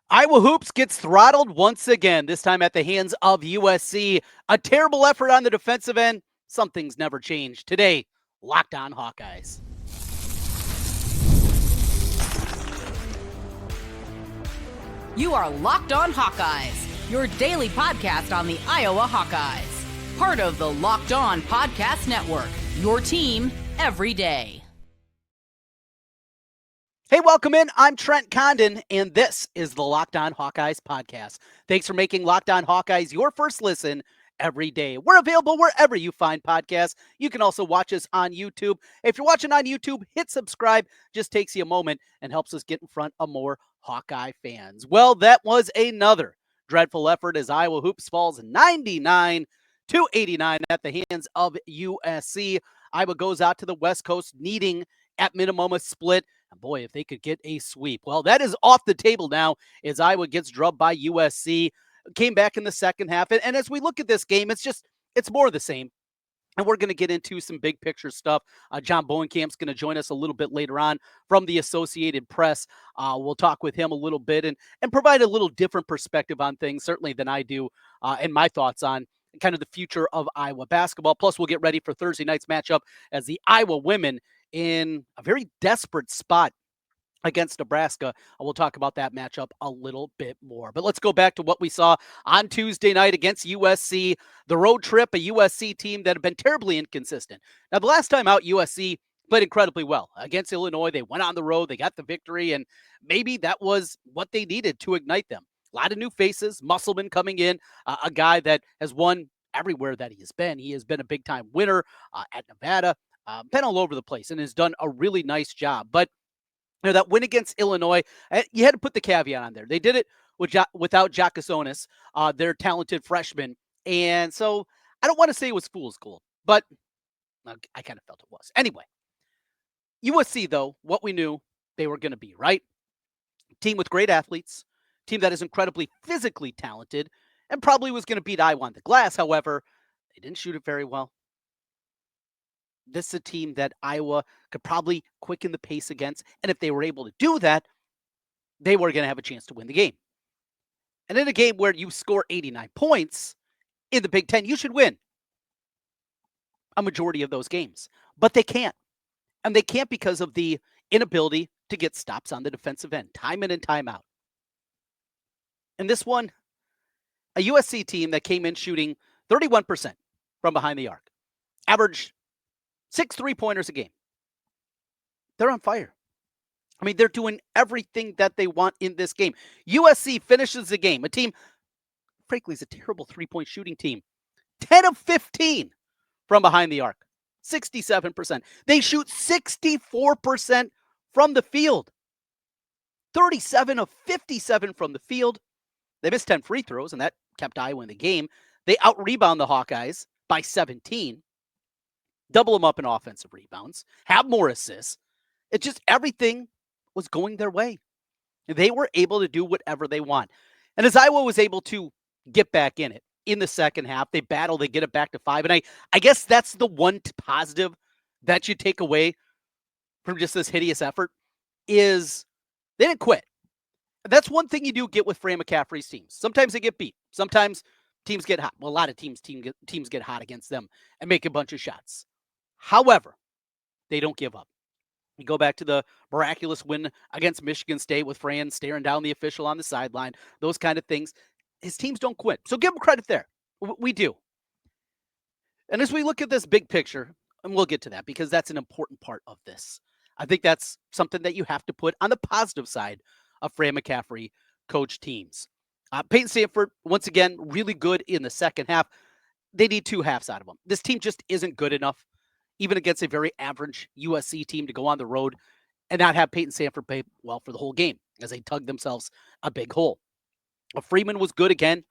Iowa Hoops gets throttled once again, this time at the hands of USC. A terrible effort on the defensive end. Some things never change. Today, Locked On Hawkeyes. You are Locked On Hawkeyes, your daily podcast on the Iowa Hawkeyes. Part of the Locked On Podcast Network, your team every day. Hey, welcome in. I'm Trent Condon, and this is the Locked On Hawkeyes podcast. Thanks for making Locked On Hawkeyes your first listen every day. We're available wherever you find podcasts. You can also watch us on YouTube. If you're watching on YouTube, hit subscribe. Just takes you a moment and helps us get in front of more Hawkeye fans. Well, that was another dreadful effort as Iowa Hoops falls 99-89 at the hands of USC. Iowa goes out to the West Coast needing at minimum a split. And boy, if they could get a sweep. Well, that is off the table now as Iowa gets drubbed by USC. Came back in the second half. And as we look at this game, it's more of the same. And we're going to get into some big picture stuff. John Bowenkamp's going to join us a little bit later on from the Associated Press. We'll talk with him a little bit and provide a little different perspective on things, certainly than I do, and my thoughts on kind of the future of Iowa basketball. Plus, we'll get ready for Thursday night's matchup as the Iowa women in a very desperate spot against Nebraska. We'll talk about that matchup a little bit more. But let's go back to what we saw on Tuesday night against USC, the road trip, a USC team that had been terribly inconsistent. Now, the last time out, USC played incredibly well. Against Illinois, they went on the road, they got the victory, and maybe that was what they needed to ignite them. A lot of new faces, Musselman coming in, a guy that has won everywhere that he has been. He has been a big-time winner at Nevada, been all over the place, and has done a really nice job. But that win against Illinois, you had to put the caveat on there. They did it without Jakasonis, their talented freshman. And so I don't want to say it was fool's gold, but I kind of felt it was. Anyway, USC, though, what we knew they were going to be, right? Team with great athletes, team that is incredibly physically talented, and probably was going to beat Iowa on the glass. However, they didn't shoot it very well. This is a team that Iowa could probably quicken the pace against. And if they were able to do that, they were going to have a chance to win the game. And in a game where you score 89 points in the Big Ten, you should win a majority of those games. But they can't. And they can't because of the inability to get stops on the defensive end, time in and time out. And this one, a USC team that came in shooting 31% from behind the arc, averaged 6 3-pointers a game. They're on fire. I mean, they're doing everything that they want in this game. USC finishes the game. A team, frankly, is a terrible 3-point shooting team. 10 of 15 from behind the arc. 67%. They shoot 64% from the field. 37 of 57 from the field. They missed 10 free throws, and that kept Iowa in the game. They out-rebound the Hawkeyes by 17. Double them up in offensive rebounds, have more assists. It's just everything was going their way. They were able to do whatever they want. And as Iowa was able to get back in it in the second half, they battle, they get it back to 5. And I guess that's the one positive that you take away from just this hideous effort is they didn't quit. That's one thing you do get with Fran McCaffrey's teams. Sometimes they get beat. Sometimes teams get hot. Well, a lot of teams get hot against them and make a bunch of shots. However, they don't give up. You go back to the miraculous win against Michigan State with Fran staring down the official on the sideline, those kind of things. His teams don't quit. So give him credit there. We do. And as we look at this big picture, and we'll get to that because that's an important part of this. I think that's something that you have to put on the positive side of Fran McCaffrey coach teams. Peyton Sanford, once again, really good in the second half. They need 2 halves out of them. This team just isn't good enough, even against a very average USC team, to go on the road and not have Peyton Sanford play well for the whole game as they tug themselves a big hole. Freeman was good again.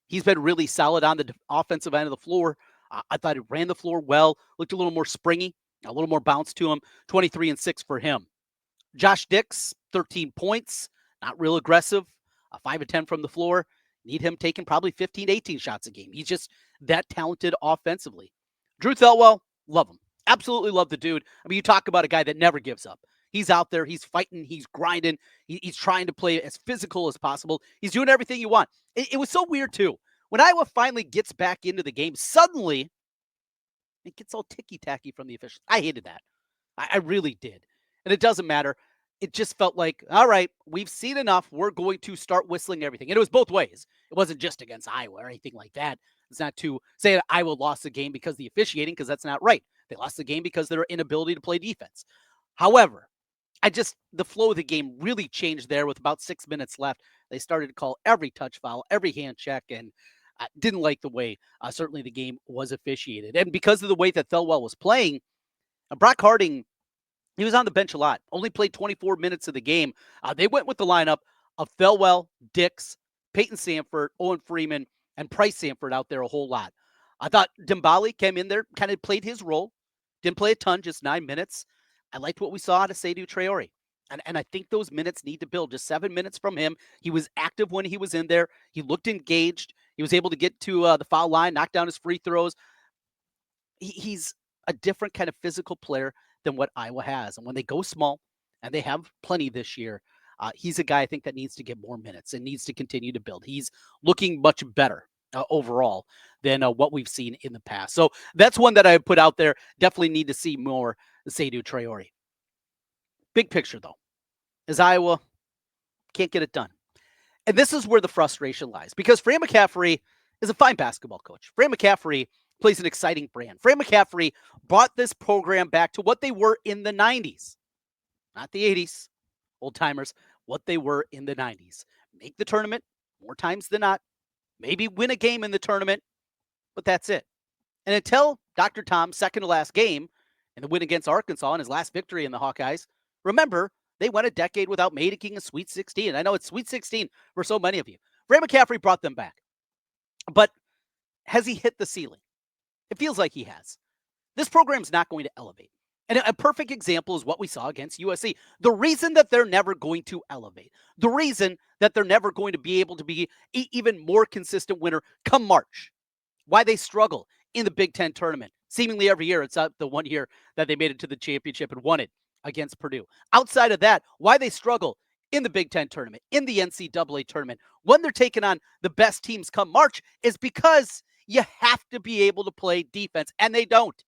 He's been really solid on the offensive end of the floor. I thought he ran the floor well, looked a little more springy, a little more bounce to him. 23 and 6 for him. Josh Dix, 13 points, not real aggressive. 5 of 10 from the floor. Need him taking probably 15 to 18 shots a game. He's just that talented offensively. Drew Thelwell, love him. Absolutely love the dude. I mean, you talk about a guy that never gives up. He's out there. He's fighting. He's grinding. He's trying to play as physical as possible. He's doing everything you want. It was so weird, too. When Iowa finally gets back into the game, suddenly it gets all ticky-tacky from the officials. I hated that. I really did. And it doesn't matter. It just felt like, all right, we've seen enough. We're going to start whistling everything. And it was both ways. It wasn't just against Iowa or anything like that. It's not to say that Iowa lost the game because of the officiating, because that's not right. They lost the game because of their inability to play defense. However, the flow of the game really changed there with about 6 minutes left. They started to call every touch foul, every hand check, and I didn't like the way certainly the game was officiated. And because of the way that Thelwell was playing, Brock Harding, he was on the bench a lot, only played 24 minutes of the game. They went with the lineup of Thelwell, Dix, Peyton Sanford, Owen Freeman, and Price Sanford out there a whole lot. I thought Dembali came in there, kind of played his role. Didn't play a ton, just 9 minutes. I liked what we saw out of Seydou Traore. And I think those minutes need to build. Just 7 minutes from him. He was active when he was in there. He looked engaged. He was able to get to the foul line, knock down his free throws. He's a different kind of physical player than what Iowa has. And when they go small, and they have plenty this year, he's a guy I think that needs to get more minutes and needs to continue to build. He's looking much better overall than what we've seen in the past. So that's one that I put out there. Definitely need to see more Seydou Traore. Big picture, though, is Iowa can't get it done. And this is where the frustration lies, because Fran McCaffrey is a fine basketball coach. Fran McCaffrey plays an exciting brand. Fran McCaffrey brought this program back to what they were in the 90s. Not the 80s, old timers, what they were in the 90s. Make the tournament more times than not. Maybe win a game in the tournament, but that's it. And until Dr. Tom's second to last game and the win against Arkansas and his last victory in the Hawkeyes, remember, they went a decade without making a Sweet 16. I know it's Sweet 16 for so many of you. Fran McCaffrey brought them back. But has he hit the ceiling? It feels like he has. This program's not going to elevate. And a perfect example is what we saw against USC. The reason that they're never going to elevate, the reason that they're never going to be able to be an even more consistent winner come March, why they struggle in the Big Ten tournament. Seemingly every year, it's the one year that they made it to the championship and won it against Purdue. Outside of that, why they struggle in the Big Ten tournament, in the NCAA tournament, when they're taking on the best teams come March, is because you have to be able to play defense, and they don't.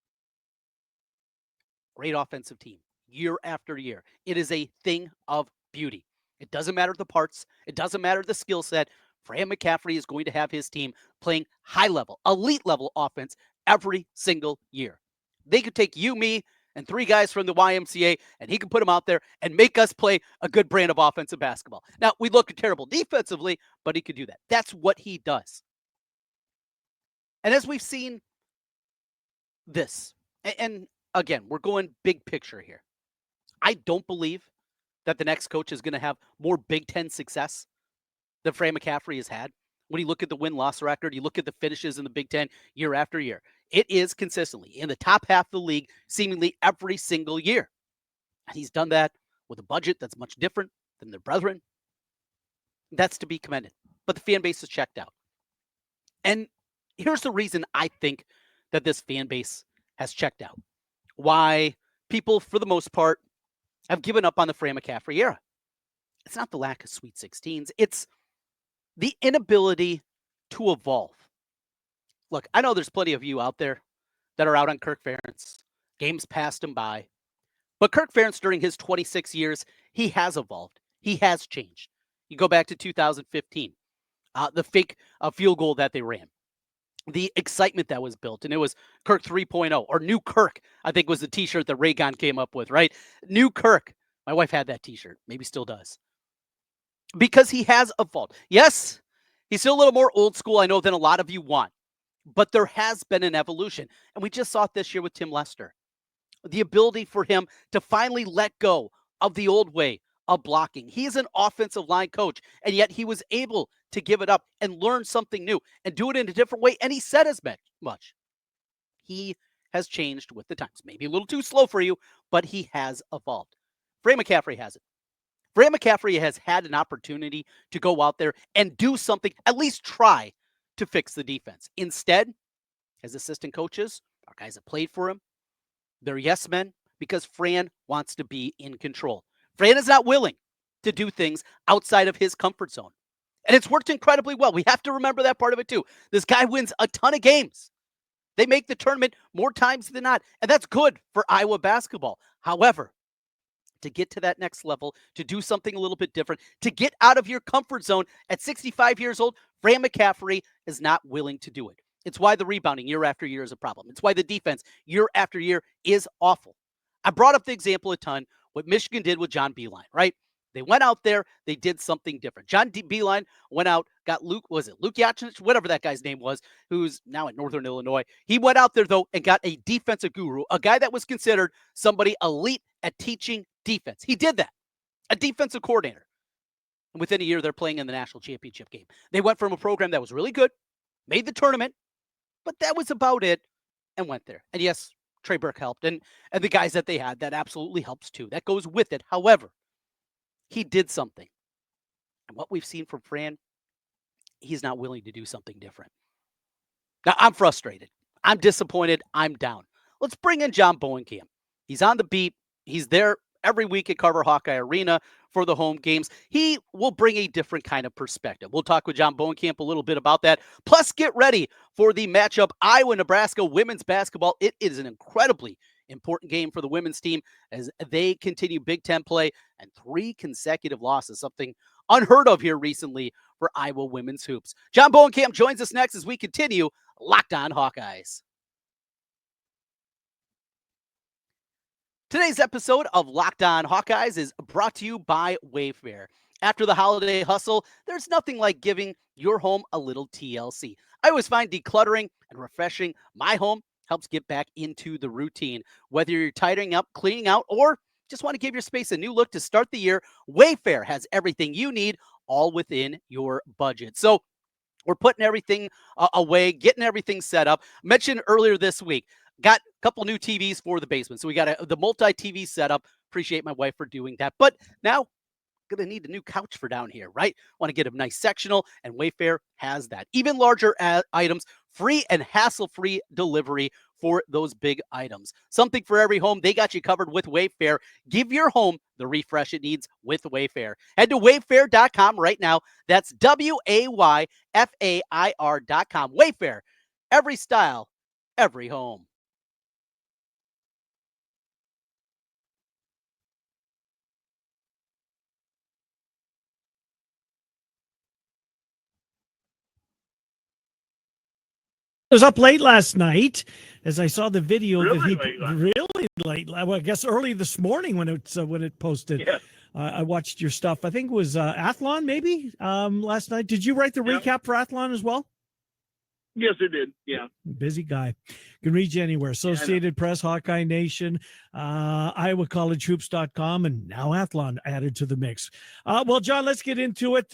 Great offensive team, year after year. It is a thing of beauty. It doesn't matter the parts. It doesn't matter the skill set. Fran McCaffrey is going to have his team playing high-level, elite-level offense every single year. They could take you, me, and 3 guys from the YMCA, and he can put them out there and make us play a good brand of offensive basketball. Now, we look terrible defensively, but he could do that. That's what he does. And as we've seen this, and again, we're going big picture here. I don't believe that the next coach is going to have more Big Ten success than Fran McCaffrey has had. When you look at the win-loss record, you look at the finishes in the Big Ten year after year, it is consistently in the top half of the league seemingly every single year. And he's done that with a budget that's much different than their brethren. That's to be commended. But the fan base is checked out. And here's the reason I think that this fan base has checked out. Why people, for the most part, have given up on the Fran McCaffrey era. It's not the lack of Sweet 16s. It's the inability to evolve. Look, I know there's plenty of you out there that are out on Kirk Ferentz. Games passed him by. But Kirk Ferentz, during his 26 years, he has evolved. He has changed. You go back to 2015, the fake field goal that they ran, the excitement that was built, and it was Kirk 3.0, or New Kirk, I think was the t-shirt that Raygon came up with, right? New Kirk. My wife had that t-shirt, maybe still does. Because he has evolved. Yes, he's still a little more old school, I know, than a lot of you want. But there has been an evolution. And we just saw it this year with Tim Lester. The ability for him to finally let go of the old way of blocking. He is an offensive line coach, and yet he was able to give it up and learn something new and do it in a different way. And he said as much. He has changed with the times. Maybe a little too slow for you, but he has evolved. Fran McCaffrey hasn't. Fran McCaffrey has had an opportunity to go out there and do something, at least try to fix the defense. Instead, as assistant coaches, our guys that played for him, they're yes men because Fran wants to be in control. Fran is not willing to do things outside of his comfort zone. And it's worked incredibly well. We have to remember that part of it too. This guy wins a ton of games. They make the tournament more times than not, and that's good for Iowa basketball. However, to get to that next level, to do something a little bit different, to get out of your comfort zone at 65 years old, Fran McCaffrey is not willing to do it. It's why the rebounding year after year is a problem. It's why the defense year after year is awful. I brought up the example a ton, what Michigan did with John Beilein, right? They went out there, they did something different. John Beilein went out, got Luke Yachich, whatever that guy's name was, who's now at Northern Illinois. He went out there, though, and got a defensive guru, a guy that was considered somebody elite at teaching defense. He did that, a defensive coordinator. And within a year, they're playing in the national championship game. They went from a program that was really good, made the tournament, but that was about it, and went there. And yes, Trey Burke helped, and the guys that they had, that absolutely helps too. That goes with it. However, he did something. And what we've seen from Fran, he's not willing to do something different. Now, I'm frustrated. I'm disappointed. I'm down. Let's bring in John Bowenkamp. He's on the beat. He's there every week at Carver-Hawkeye Arena for the home games. He will bring a different kind of perspective. We'll talk with John Bowenkamp a little bit about that. Plus, get ready for the matchup Iowa-Nebraska women's basketball. It is an incredibly important game for the women's team as they continue Big Ten play and 3 consecutive losses, something unheard of here recently for Iowa women's hoops. John Bowenkamp joins us next as we continue Locked On Hawkeyes. Today's episode of Locked On Hawkeyes is brought to you by Wayfair. After the holiday hustle, there's nothing like giving your home a little TLC. I always find decluttering and refreshing my home helps get back into the routine. Whether you're tidying up, cleaning out, or just want to give your space a new look to start the year, Wayfair has everything you need, all within your budget. So we're putting everything away, getting everything set up. Mentioned earlier this week, got a couple new TVs for the basement. So we got the multi-TV setup. Appreciate my wife for doing that. But now, going to need a new couch for down here, right? Want to get a nice sectional, and Wayfair has that. Even larger items, free and hassle-free delivery for those big items. Something for every home. They got you covered with Wayfair. Give your home the refresh it needs with Wayfair. Head to wayfair.com right now. That's WAYFAIR.com. Wayfair. Every style, every home. Was up late last night as I saw the video Really that he late really late. Well, I guess early this morning when it posted. Yeah. I watched your stuff. I think it was Athlon maybe last night. Did you write the recap for Athlon as well? Yes, it did. Yeah. Busy guy. Can read you anywhere. Associated Press, Hawkeye Nation, IowaCollegeHoops.com, and now Athlon added to the mix. Well, John, let's get into it.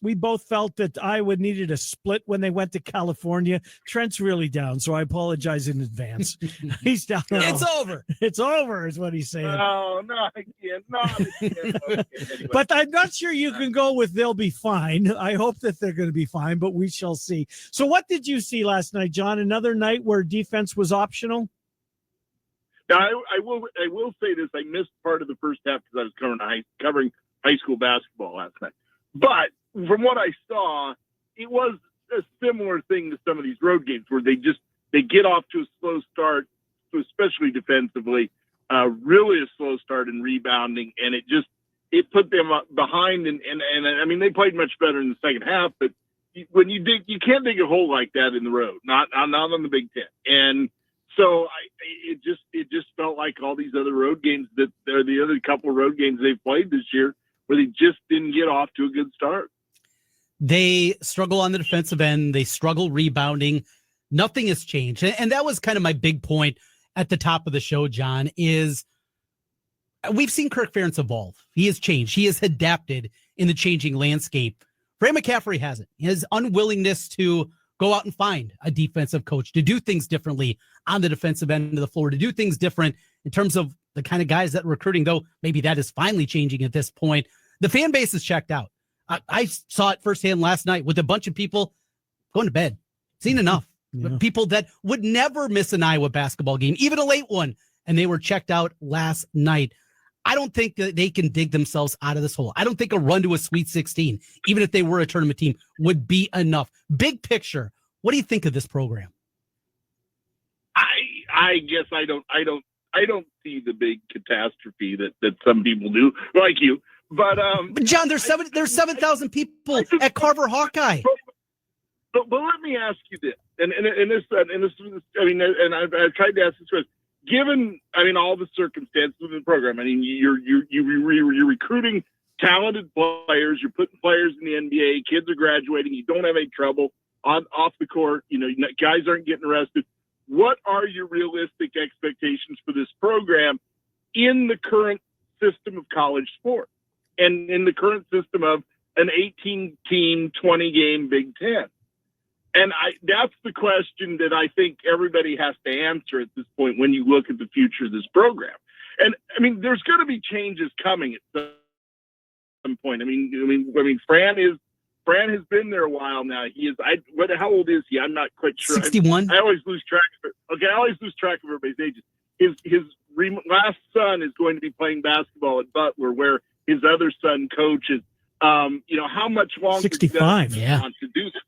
We both felt that Iowa needed a split when they went to California. Trent's really down, so I apologize in advance. He's down. It's over. It's over is what he's saying. No, I can't. Okay, anyway. But I'm not sure you can go with they'll be fine. I hope that they're going to be fine, but we shall see. So what did you see last night, John? Another night where defense was optional? Now, I will say this. I missed part of the first half because I was covering high school basketball last night. But from what I saw, it was a similar thing to some of these road games where they get off to a slow start, especially defensively, really a slow start in rebounding, and it put them behind. And I mean, they played much better in the second half, but when you can't dig a hole like that in the road, not on the Big Ten. And so it just felt like all these other road games that are the other couple of road games they've played this year where they just didn't get off to a good start. They struggle on the defensive end. They struggle rebounding. Nothing has changed. And that was kind of my big point at the top of the show, John, is we've seen Kirk Ferentz evolve. He has changed. He has adapted in the changing landscape. Fran McCaffrey hasn't. His unwillingness to go out and find a defensive coach, to do things differently on the defensive end of the floor, to do things different in terms of the kind of guys that are recruiting, though maybe that is finally changing at this point. The fan base is checked out. I saw it firsthand last night with a bunch of people going to bed. Seen enough. Yeah. People that would never miss an Iowa basketball game, even a late one, and they were checked out last night. I don't think that they can dig themselves out of this hole. I don't think a run to a Sweet 16, even if they were a tournament team, would be enough. Big picture, what do you think of this program? I guess I don't see the big catastrophe that some people do, like you. But John, there's 7,000 people at Carver-Hawkeye. But let me ask you this, and this, I mean, and I've tried to ask this question. Given, I mean, all the circumstances of the program, I mean, you're recruiting talented players, you're putting players in the NBA, kids are graduating, you don't have any trouble off the court, you know, guys aren't getting arrested. What are your realistic expectations for this program in the current system of college sport and in the current system of an 18-team, 20-game Big Ten? And that's the question that I think everybody has to answer at this point when you look at the future of this program. And I mean, there's going to be changes coming at some point. I mean, Fran has been there a while now. He is. How old is he? I'm not quite sure. 61. I always lose track of it. Okay, I always lose track of everybody's ages. His last son is going to be playing basketball at Butler, where his other son coaches. You know, how much longer 65. does he want to do this?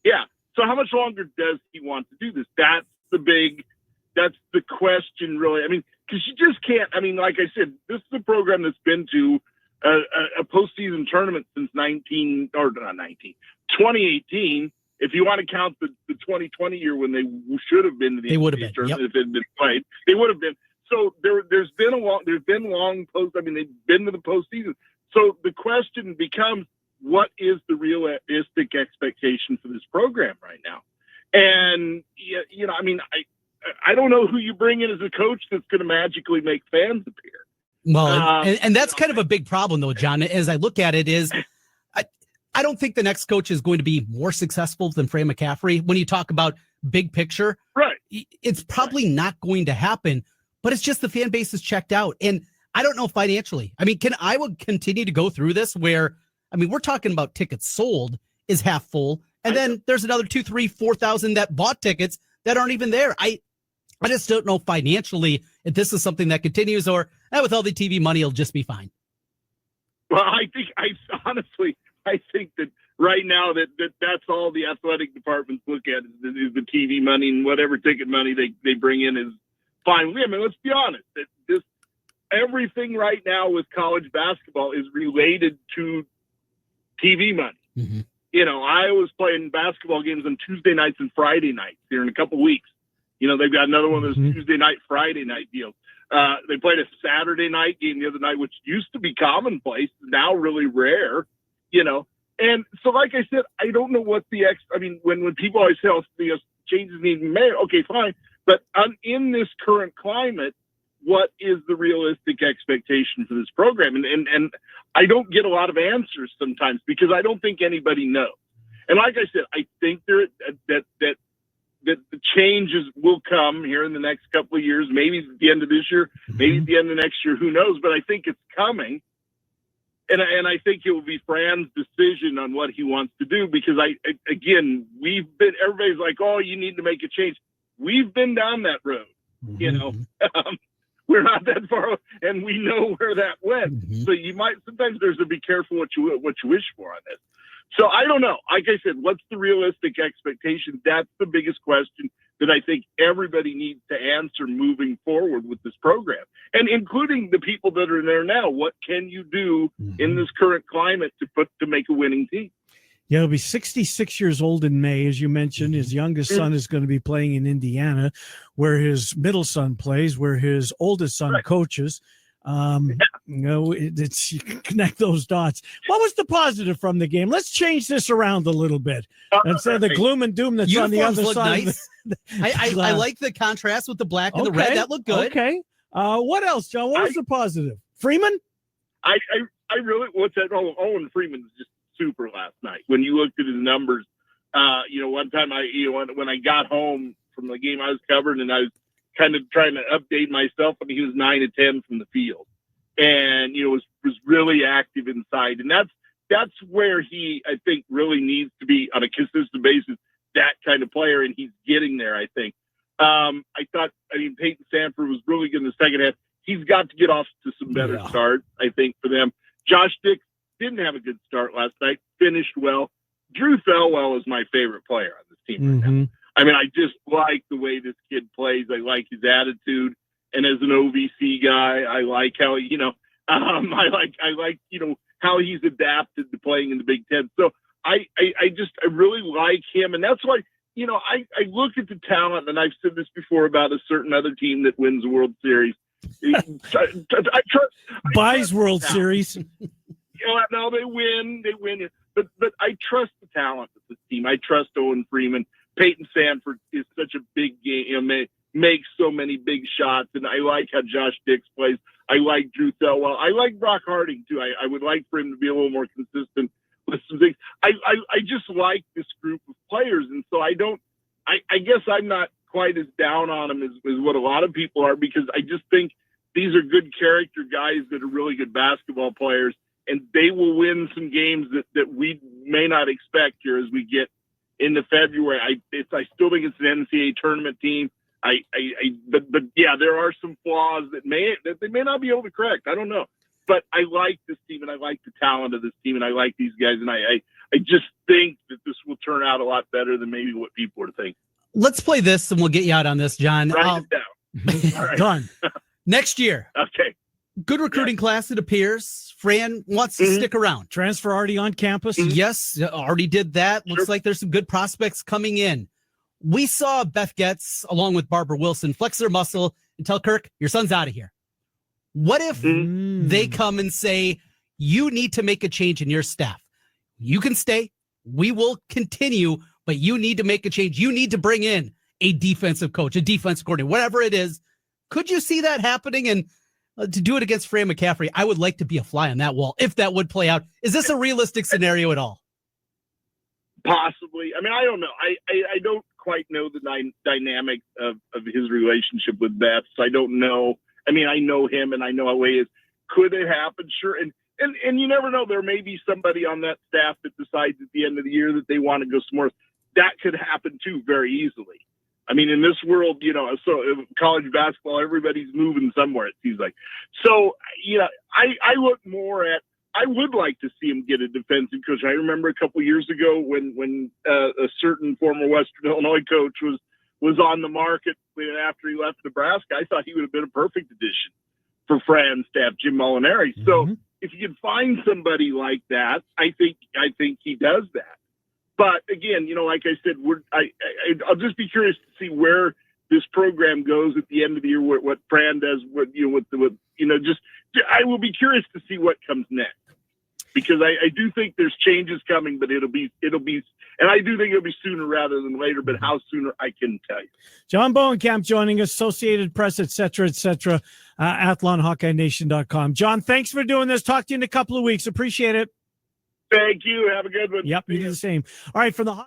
Yeah. So how much longer does he want to do this? That's the question, really. I mean, because you just can't. I mean, like I said, this is a program that's been to a postseason tournament since 2018. If you want to count the 2020 year when they should have been to the NCAA tournament, if it had been played, they would have been. So there's been long post. I mean, they've been to the postseason. So the question becomes, what is the realistic expectation for this program right now? And, you know, I mean, I don't know who you bring in as a coach that's going to magically make fans appear. Well, and that's kind of a big problem, though, John. As I look at it, is I don't think the next coach is going to be more successful than Fran McCaffrey. When you talk about big picture, right? It's probably not going to happen, but it's just the fan base is checked out. And I don't know financially. I mean, can Iowa continue to go through this where, I mean, we're talking about tickets sold is half full, and then there's another 2,000, 3,000, 4,000 that bought tickets that aren't even there. I just don't know financially if this is something that continues, or with all the TV money, it'll just be fine. Well, I think that right now that's all the athletic departments look at is the TV money, and whatever ticket money they bring in is fine. I mean, let's be honest. Everything right now with college basketball is related to TV money. Mm-hmm. You know, Iowa's playing basketball games on Tuesday nights and Friday nights here in a couple weeks. You know, they've got another one of those Tuesday night, Friday night deals. They played a Saturday night game the other night, which used to be commonplace, now really rare, you know. And so, like I said, I don't know what I mean, when people always say, changes need to be made, okay, fine. But in this current climate, what is the realistic expectation for this program? And I don't get a lot of answers sometimes because I don't think anybody knows. And like I said, I think that the changes will come here in the next couple of years, maybe at the end of this year, maybe at the end of next year, who knows? But I think it's coming. And I think it will be Fran's decision on what he wants to do, because everybody's like, oh, you need to make a change. We've been down that road, you know. We're not that far, and we know where that went. So sometimes there's to be careful what you wish for on this. So I don't know. Like I said, what's the realistic expectation? That's the biggest question that I think everybody needs to answer moving forward with this program, and including the people that are there now. What can you do in this current climate to make a winning team? Yeah, he'll be 66 years old in May, as you mentioned. His youngest son is going to be playing in Indiana, where his middle son plays, where his oldest son coaches. You know, you can connect those dots. What was the positive from the game? Let's change this around a little bit. Instead of the gloom and doom that's on the other side. Nice. I like the contrast with the black and the red. That looked good. Okay. What else, John? What was the positive? Freeman? I really, what's that? Oh, Owen Freeman was just super last night. When you looked at his numbers, you know, one time when I got home from the game I was covering, and I was kind of trying to update myself, and he was 9 of 10 from the field, and you know was really active inside, and that's where he, I think, really needs to be on a consistent basis, that kind of player, and he's getting there, I think. Peyton Sanford was really good in the second half. He's got to get off to some better starts, I think, for them. Josh Dix didn't have a good start last night, finished well. Drew Thelwell is my favorite player on this team right now. I mean, I just like the way this kid plays. I like his attitude. And as an OVC guy, I like how, how he's adapted to playing in the Big Ten. So I really like him. And that's why, I look at the talent, and I've said this before about a certain other team that wins the World Series. Buys World Series. No, they win. But I trust the talent of this team. I trust Owen Freeman. Peyton Sanford is such a big game, makes so many big shots, and I like how Josh Dix plays. I like Drew Thelwell. I like Brock Harding too. I would like for him to be a little more consistent with some things. I just like this group of players, and so I guess I'm not quite as down on them as what a lot of people are, because I just think these are good character guys that are really good basketball players, and they will win some games that we may not expect here as we get into February. I still think it's an NCAA tournament team. But yeah, there are some flaws that they may not be able to correct. I don't know, but I like this team, and I like the talent of this team, and I like these guys, and I just think that this will turn out a lot better than maybe what people are thinking. Let's play this, and we'll get you out on this, John. Write it down. All right. Done. Next year. Okay. Good recruiting class, it appears. Fran wants to stick around. Transfer already on campus. Yes, already did that. Looks like there's some good prospects coming in. We saw Beth Getz, along with Barbara Wilson, flex their muscle and tell Kirk, your son's out of here. What if they come and say, you need to make a change in your staff? You can stay. We will continue, but you need to make a change. You need to bring in a defensive coach, a defense coordinator, whatever it is. Could you see that happening? And to do it against Fran McCaffrey, I would like to be a fly on that wall if that would play out. Is this a realistic scenario at all? Possibly. I mean, I don't know. I don't quite know the dynamic of his relationship with Beth, so I don't know. I mean, I know him and I know how he is. Could it happen? Sure. And you never know. There may be somebody on that staff that decides at the end of the year that they want to go somewhere. That could happen too, very easily. I mean, in this world, so college basketball, everybody's moving somewhere, it seems like. So, I look more at, I would like to see him get a defensive coach. I remember a couple of years ago when a certain former Western Illinois coach was on the market after he left Nebraska. I thought he would have been a perfect addition for Fran's staff, Jim Molinari. So if you can find somebody like that, I think he does that. But again, like I said, I'll just be curious to see where this program goes at the end of the year. What Fran does, I will be curious to see what comes next, because I do think there's changes coming, but it'll be, and I do think it'll be sooner rather than later. But how sooner, I can tell you. John Bowenkamp joining us, Associated Press, et cetera, AthlonHawkeyeNation.com. John, thanks for doing this. Talk to you in a couple of weeks. Appreciate it. Thank you. Have a good one. Yep, you do the same. All right, from the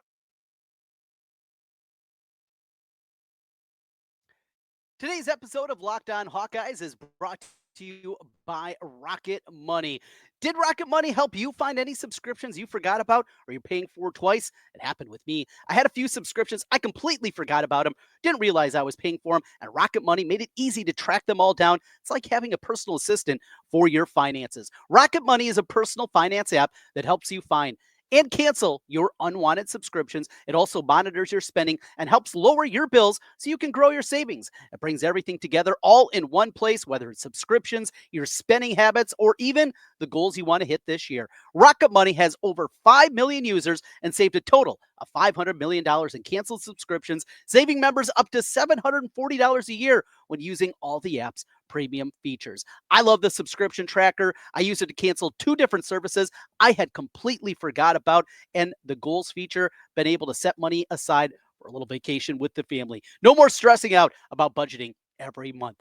Today's episode of Locked On Hawkeyes is brought to you by Rocket Money. Did Rocket Money help you find any subscriptions you forgot about or you're paying for twice? It happened with me. I had a few subscriptions. I completely forgot about them. Didn't realize I was paying for them. And Rocket Money made it easy to track them all down. It's like having a personal assistant for your finances. Rocket Money is a personal finance app that helps you find and cancel your unwanted subscriptions. It also monitors your spending and helps lower your bills so you can grow your savings. It brings everything together all in one place, whether it's subscriptions, your spending habits, or even the goals you want to hit this year. Rocket Money has over 5 million users and saved a total of $500 million in canceled subscriptions, saving members up to $740 a year when using all the app's premium features. I love the subscription tracker. I use it to cancel 2 different services I had completely forgot about, and the goals feature, been able to set money aside for a little vacation with the family. No more stressing out about budgeting every month.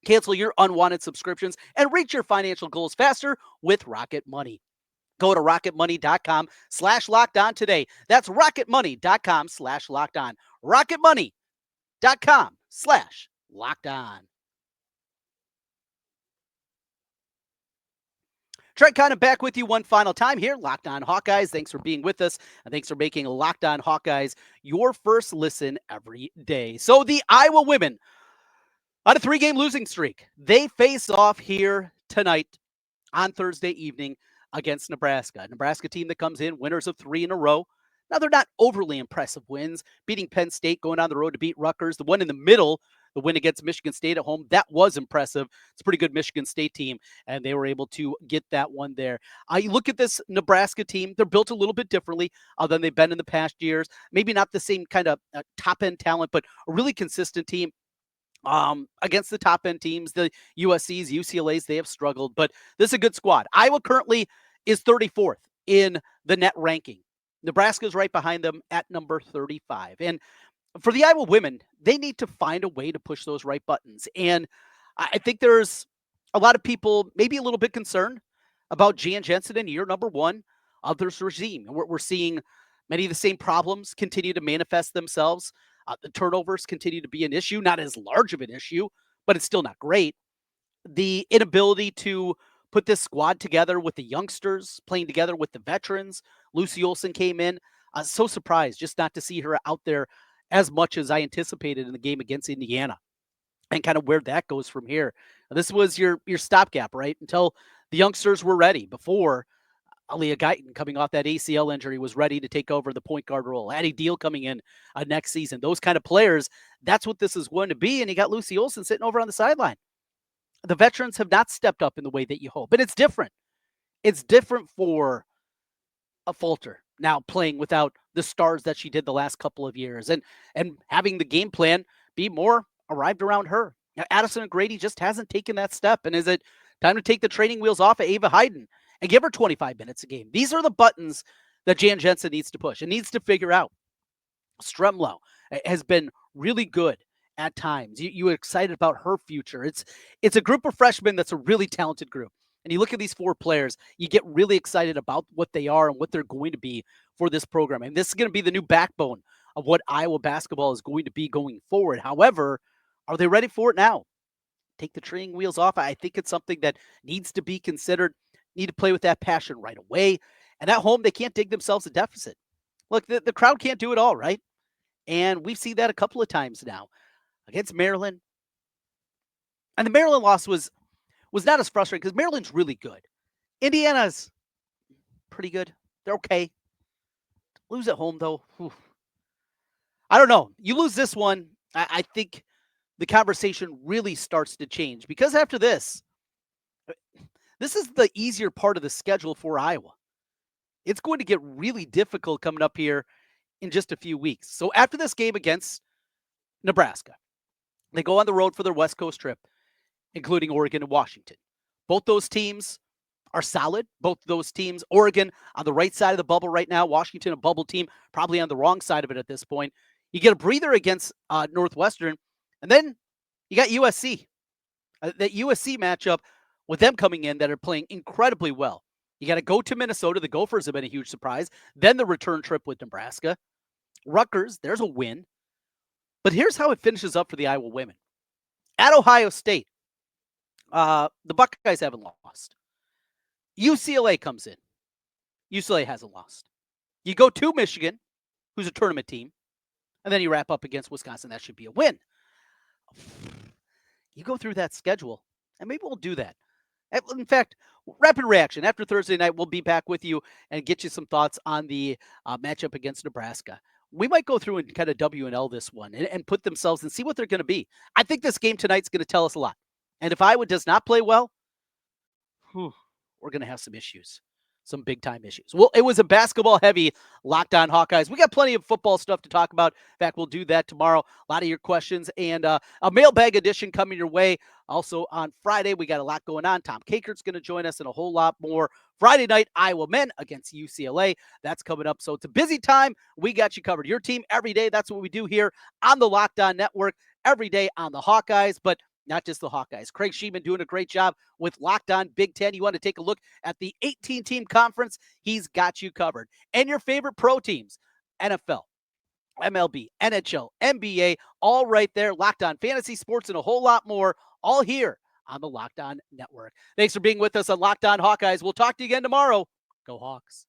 Cancel your unwanted subscriptions and reach your financial goals faster with Rocket Money. Go to rocketmoney.com/lockedon today. That's rocketmoney.com/lockedon. rocketmoney.com/lockedon. Trent Condon back with you one final time here. Locked On Hawkeyes. Thanks for being with us. And thanks for making Locked On Hawkeyes your first listen every day. So the Iowa women on a 3-game losing streak. They face off here tonight on Thursday evening against Nebraska. A Nebraska team that comes in winners of 3 in a row. Now, they're not overly impressive wins, beating Penn State, going on the road to beat Rutgers. The one in the middle, the win against Michigan State at home, that was impressive. It's a pretty good Michigan State team, and they were able to get that one there. You look at this Nebraska team, they're built a little bit differently than they've been in the past years. Maybe not the same kind of top-end talent, but a really consistent team. Against the top-end teams, the USCs, UCLAs, they have struggled, but this is a good squad. Iowa currently is 34th in the net ranking. Nebraska's right behind them at number 35. And for the Iowa women, they need to find a way to push those right buttons. And I think there's a lot of people maybe a little bit concerned about Jan Jensen in year number 1 of this regime. And we're seeing many of the same problems continue to manifest themselves. The turnovers continue to be an issue, not as large of an issue, but it's still not great. The inability to put this squad together with the youngsters, playing together with the veterans. Lucy Olson came in. So surprised just not to see her out there as much as I anticipated in the game against Indiana, and kind of where that goes from here. This was your stopgap, right? Until the youngsters were ready, before Aaliyah Guyton, coming off that ACL injury, was ready to take over the point guard role. Addie Deal coming in next season. Those kind of players, that's what this is going to be. And you got Lucy Olson sitting over on the sideline. The veterans have not stepped up in the way that you hope. But it's different. It's different for a Falter now playing without the stars that she did the last couple of years, and having the game plan be more arrived around her. Now, Addison O'Grady just hasn't taken that step. And is it time to take the training wheels off of Ava Hayden and give her 25 minutes a game? These are the buttons that Jan Jensen needs to push and needs to figure out. Stremlau has been really good at times. You are excited about her future. It's a group of freshmen that's a really talented group. And you look at these 4 players, you get really excited about what they are and what they're going to be for this program. And this is going to be the new backbone of what Iowa basketball is going to be going forward. However, are they ready for it now? Take the training wheels off. I think it's something that needs to be considered. Need to play with that passion right away. And at home, they can't dig themselves a deficit. Look, the crowd can't do it all, right? And we've seen that a couple of times now against Maryland. And the Maryland loss was not as frustrating because Maryland's really good. Indiana's pretty good. They're okay. Lose at home, though. Whew. I don't know. You lose this one, I think the conversation really starts to change, because after this is the easier part of the schedule for Iowa. It's going to get really difficult coming up here in just a few weeks. So after this game against Nebraska, they go on the road for their West Coast trip, including Oregon and Washington. Both those teams are solid. Both those teams, Oregon on the right side of the bubble right now, Washington a bubble team, probably on the wrong side of it at this point. You get a breather against Northwestern, and then you got USC. That USC matchup with them coming in that are playing incredibly well. You got to go to Minnesota. The Gophers have been a huge surprise. Then the return trip with Nebraska. Rutgers, there's a win. But here's how it finishes up for the Iowa women. At Ohio State, the Buckeyes haven't lost. UCLA comes in. UCLA hasn't lost. You go to Michigan, who's a tournament team, and then you wrap up against Wisconsin. That should be a win. You go through that schedule, and maybe we'll do that. In fact, rapid reaction. After Thursday night, we'll be back with you and get you some thoughts on the matchup against Nebraska. We might go through and kind of W&L this one and put themselves and see what they're going to be. I think this game tonight's going to tell us a lot. And if Iowa does not play well, we're going to have some issues. Some big-time issues. Well, it was a basketball-heavy Locked On Hawkeyes. We got plenty of football stuff to talk about. In fact, we'll do that tomorrow. A lot of your questions and a mailbag edition coming your way. Also on Friday, we got a lot going on. Tom Kakert's going to join us and a whole lot more. Friday night, Iowa men against UCLA. That's coming up. So it's a busy time. We got you covered. Your team every day. That's what we do here on the Locked On Network. Every day on the Hawkeyes, but not just the Hawkeyes. Craig Sheeman doing a great job with Locked On Big Ten. You want to take a look at the 18-team conference? He's got you covered. And your favorite pro teams, NFL, MLB, NHL, NBA, all right there. Locked On Fantasy Sports and a whole lot more, all here on the Locked On Network. Thanks for being with us on Locked On Hawkeyes. We'll talk to you again tomorrow. Go Hawks.